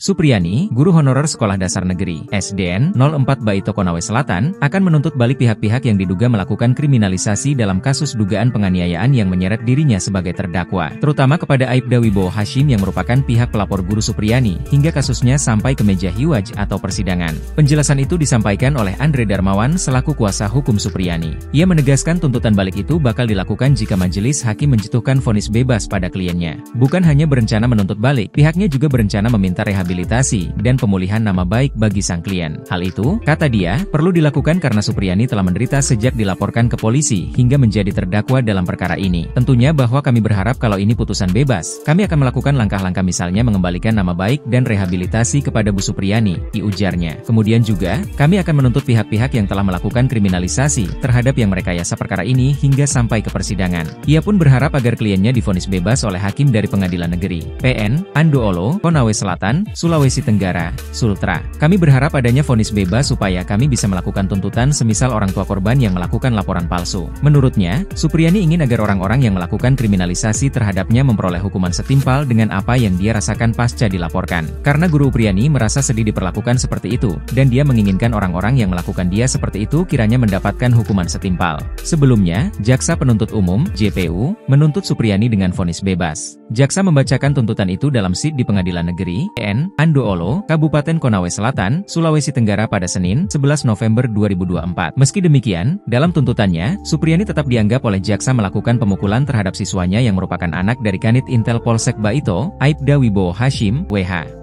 Supriyani, guru honorer Sekolah Dasar Negeri (SDN) 04 Baito Konawe Selatan, akan menuntut balik pihak-pihak yang diduga melakukan kriminalisasi dalam kasus dugaan penganiayaan yang menyeret dirinya sebagai terdakwa, terutama kepada Aibda Wibowo Hashim yang merupakan pihak pelapor guru Supriyani, hingga kasusnya sampai ke meja hiwaj atau persidangan. Penjelasan itu disampaikan oleh Andre Darmawan selaku kuasa hukum Supriyani. Ia menegaskan tuntutan balik itu bakal dilakukan jika majelis hakim menjatuhkan vonis bebas pada kliennya. Bukan hanya berencana menuntut balik, pihaknya juga berencana meminta rehabilitasi dan pemulihan nama baik bagi sang klien. Hal itu, kata dia, perlu dilakukan karena Supriyani telah menderita sejak dilaporkan ke polisi hingga menjadi terdakwa dalam perkara ini. Tentunya bahwa kami berharap kalau ini putusan bebas, kami akan melakukan langkah-langkah misalnya mengembalikan nama baik dan rehabilitasi kepada Bu Supriyani, ujarnya. Kemudian juga, kami akan menuntut pihak-pihak yang telah melakukan kriminalisasi terhadap yang merekayasa perkara ini hingga sampai ke persidangan. Ia pun berharap agar kliennya divonis bebas oleh hakim dari Pengadilan Negeri PN Andoolo, Konawe Selatan, Sulawesi Tenggara, Sultra. Kami berharap adanya vonis bebas supaya kami bisa melakukan tuntutan semisal orang tua korban yang melakukan laporan palsu. Menurutnya, Supriyani ingin agar orang-orang yang melakukan kriminalisasi terhadapnya memperoleh hukuman setimpal dengan apa yang dia rasakan pasca dilaporkan. Karena Guru Supriyani merasa sedih diperlakukan seperti itu, dan dia menginginkan orang-orang yang melakukan dia seperti itu kiranya mendapatkan hukuman setimpal. Sebelumnya, Jaksa Penuntut Umum (JPU) menuntut Supriyani dengan vonis bebas. Jaksa membacakan tuntutan itu dalam SID di Pengadilan Negeri PN Andoolo, Kabupaten Konawe Selatan, Sulawesi Tenggara pada Senin, 11 November 2024. Meski demikian, dalam tuntutannya, Supriyani tetap dianggap oleh jaksa melakukan pemukulan terhadap siswanya yang merupakan anak dari Kanit Intel Polsek Baito, Aibda Wibowo Hashim, WH.